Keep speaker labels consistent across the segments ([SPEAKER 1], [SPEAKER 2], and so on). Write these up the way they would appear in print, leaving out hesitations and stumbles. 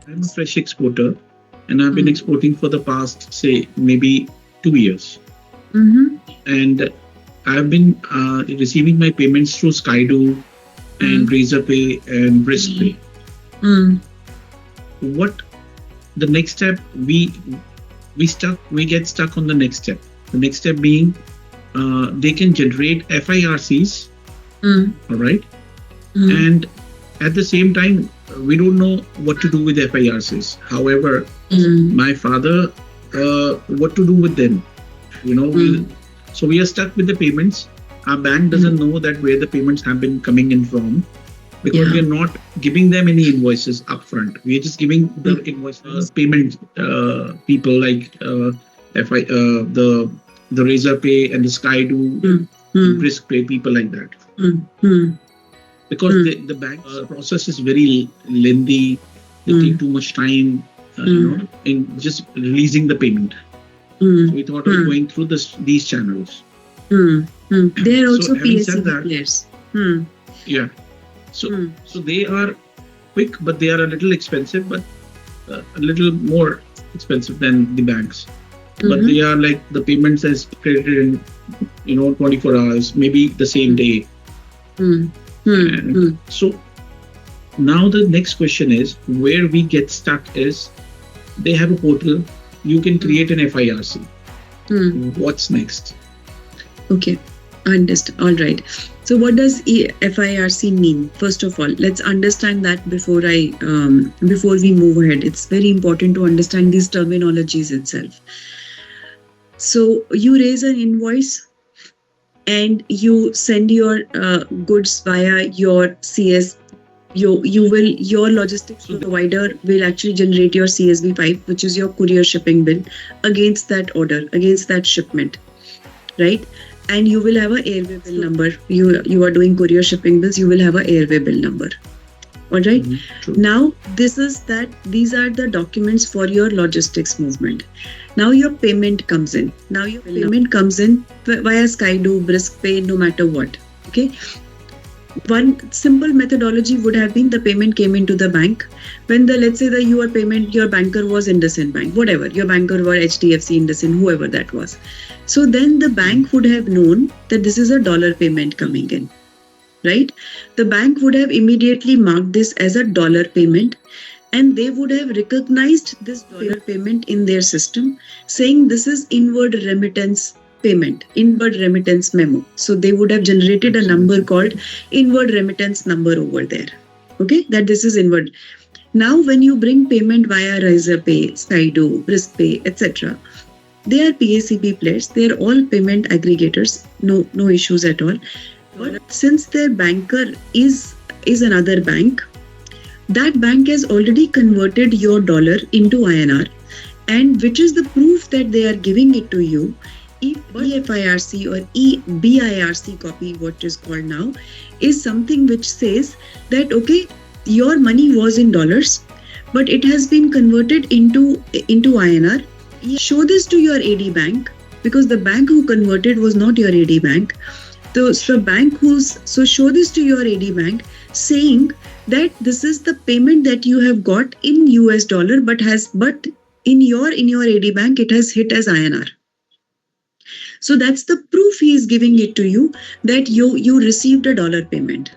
[SPEAKER 1] I'm a fresh exporter and I've been
[SPEAKER 2] Mm.
[SPEAKER 1] exporting for the past, say, maybe 2 years.
[SPEAKER 2] Mm-hmm.
[SPEAKER 1] And I've been receiving my payments through Skydo and
[SPEAKER 2] Mm.
[SPEAKER 1] Razorpay and BriskPay.
[SPEAKER 2] Mm.
[SPEAKER 1] What the next step we get stuck on the next step. The next step being they can generate FIRCs,
[SPEAKER 2] Mm.
[SPEAKER 1] all right,
[SPEAKER 2] Mm.
[SPEAKER 1] and at the same time we don't know what to do with FIRCs. However,
[SPEAKER 2] Mm.
[SPEAKER 1] my father, what to do with them?
[SPEAKER 2] Mm.
[SPEAKER 1] So we are stuck with the payments. Our bank
[SPEAKER 2] Mm.
[SPEAKER 1] doesn't know that where the payments have been coming in from because we
[SPEAKER 2] Yeah.
[SPEAKER 1] are not giving them any invoices upfront. We are just giving the
[SPEAKER 2] Mm.
[SPEAKER 1] invoices payment people like FI the Razorpay and the Skydo
[SPEAKER 2] Mm.
[SPEAKER 1] and
[SPEAKER 2] Mm.
[SPEAKER 1] BriskPay people like that
[SPEAKER 2] Mm. Mm.
[SPEAKER 1] because
[SPEAKER 2] Mm.
[SPEAKER 1] the bank process is very lengthy. They take
[SPEAKER 2] Mm.
[SPEAKER 1] too much time,
[SPEAKER 2] Mm.
[SPEAKER 1] in just releasing the payment. So
[SPEAKER 2] Mm.
[SPEAKER 1] we thought of
[SPEAKER 2] Mm.
[SPEAKER 1] going through these channels.
[SPEAKER 2] Mm. Mm. They are
[SPEAKER 1] So
[SPEAKER 2] also
[SPEAKER 1] having said
[SPEAKER 2] PSCB
[SPEAKER 1] that,
[SPEAKER 2] players. Mm.
[SPEAKER 1] yeah. So
[SPEAKER 2] Mm.
[SPEAKER 1] so they are quick, but they are a little expensive, but a little more expensive than the banks. But
[SPEAKER 2] Mm-hmm.
[SPEAKER 1] they are like the payments is credited in 24 hours, maybe the same day.
[SPEAKER 2] Mm. Mm.
[SPEAKER 1] And
[SPEAKER 2] Mm.
[SPEAKER 1] so now the next question is where we get stuck is they have a portal. You can create an FIRC.
[SPEAKER 2] Mm.
[SPEAKER 1] What's next?
[SPEAKER 2] Okay, understand. All right. So, what does FIRC mean? First of all, let's understand that before we move ahead. It's very important to understand these terminologies itself. So, you raise an invoice and you send your goods via your CS. Your logistics provider will actually generate your CSV5, which is your courier shipping bill, against that order, against that shipment, right? And you will have a airway bill number. You are doing courier shipping bills, you will have a airway bill number. All right. Now these are the documents for your logistics movement. Now your payment comes in. Via Skydo, BriskPay, no matter what. Okay. One simple methodology would have been the payment came into the bank when let's say your banker was IndusInd Bank, whatever your banker were HDFC, IndusInd, whoever that was. So then the bank would have known that this is a dollar payment coming in, right? The bank would have immediately marked this as a dollar payment and they would have recognized this dollar payment in their system saying this is inward remittance payment, inward remittance memo. So they would have generated a number called inward remittance number over there. Okay, that this is inward. Now, when you bring payment via Razorpay, Skydo, BriskPay, etc., they are PACB players. They are all payment aggregators. No issues at all. But since their banker is another bank, that bank has already converted your dollar into INR, and which is the proof that they are giving it to you. EFIRC or EBIRC copy, what is called now, is something which says that okay, your money was in dollars, but it has been converted into INR. Show this to your AD bank because the bank who converted was not your AD bank. So show this to your AD bank saying that this is the payment that you have got in US dollar, but in your AD bank it has hit as INR. So that's the proof he is giving it to you that you received a dollar payment.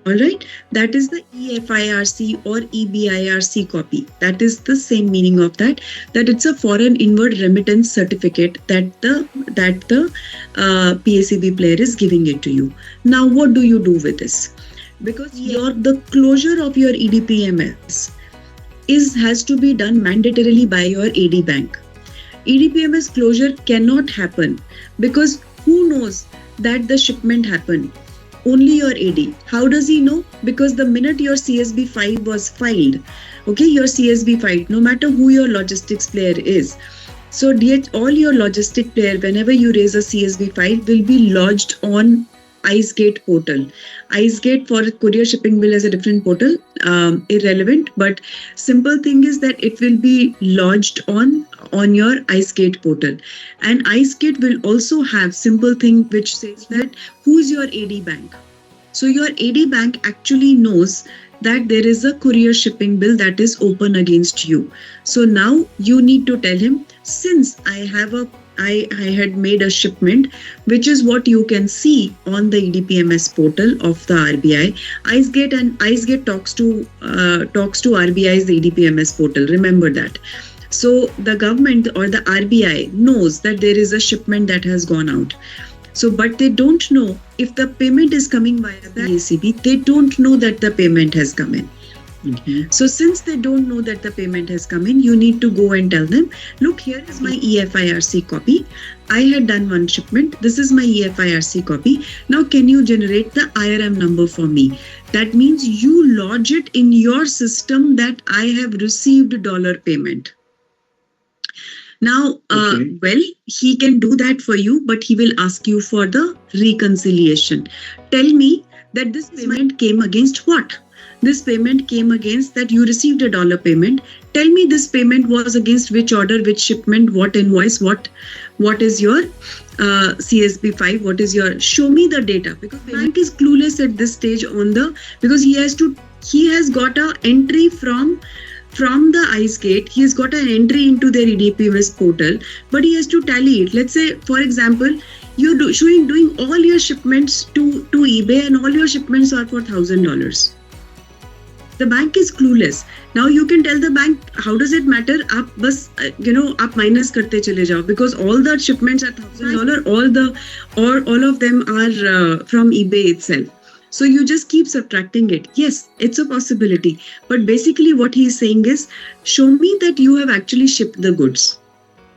[SPEAKER 2] All right, that is the EFIRC or EBIRC copy. That is the same meaning of that it's a foreign inward remittance certificate that the PACB player is giving it to you. Now, what do you do with this? Because the closure of your EDPMS has to be done mandatorily by your AD bank. EDPMS closure cannot happen because who knows that the shipment happened? Only your AD. How does he know? Because the minute your CSV5 was filed, okay, your CSV filed, no matter who your logistics player is. So all your logistic player, whenever you raise a CSV5, will be lodged on IceGate portal. IceGate for courier shipping bill is a different portal, irrelevant. But simple thing is that it will be lodged on your IceGate portal, and IceGate will also have simple thing which says that who is your AD bank. So your AD bank actually knows that there is a courier shipping bill that is open against you. So now you need to tell him, since I had made a shipment, which is what you can see on the EDPMS portal of the RBI. IceGate talks to RBI's EDPMS portal. Remember that. So the government or the RBI knows that there is a shipment that has gone out. So, but they don't know if the payment is coming via the ACB. They don't know that the payment has come in.
[SPEAKER 1] Mhm.
[SPEAKER 2] So since they don't know that the payment has come in, you need to go and tell them, look, here is my EFIRC copy. I had done one shipment. This is my EFIRC copy. Now, can you generate the IRM number for me? That means you lodge it in your system that I have received dollar payment. Now,
[SPEAKER 1] Okay.
[SPEAKER 2] well, he can do that for you, but he will ask you for the reconciliation. Tell me that this payment came against what? This payment came against that you received a dollar payment. Tell me this payment was against which order, which shipment, what invoice, what is your CSB 5, what is your, show me the data, because the bank is clueless at this stage because he has got a entry from the IceGate. He has got an entry into their EDPMS portal, but he has to tally it. Let's say, for example, you're doing all your shipments to eBay and all your shipments are for $1,000. The bank is clueless. Now you can tell the bank, how does it matter? आप बस आप minus करते चले जाओ, because all the shipments are $1,000. All of them are from eBay itself. So you just keep subtracting it. Yes, it's a possibility. But basically what he is saying is, show me that you have actually shipped the goods.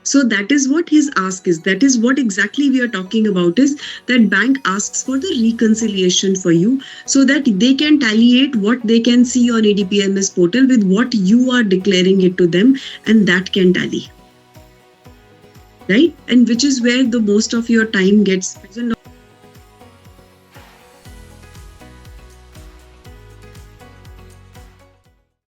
[SPEAKER 2] So that is what his ask is. That is what exactly we are talking about, is that bank asks for the reconciliation for you so that they can talliate what they can see on EDPMS portal with what you are declaring it to them, and that can tally. Right? And which is where the most of your time gets spent.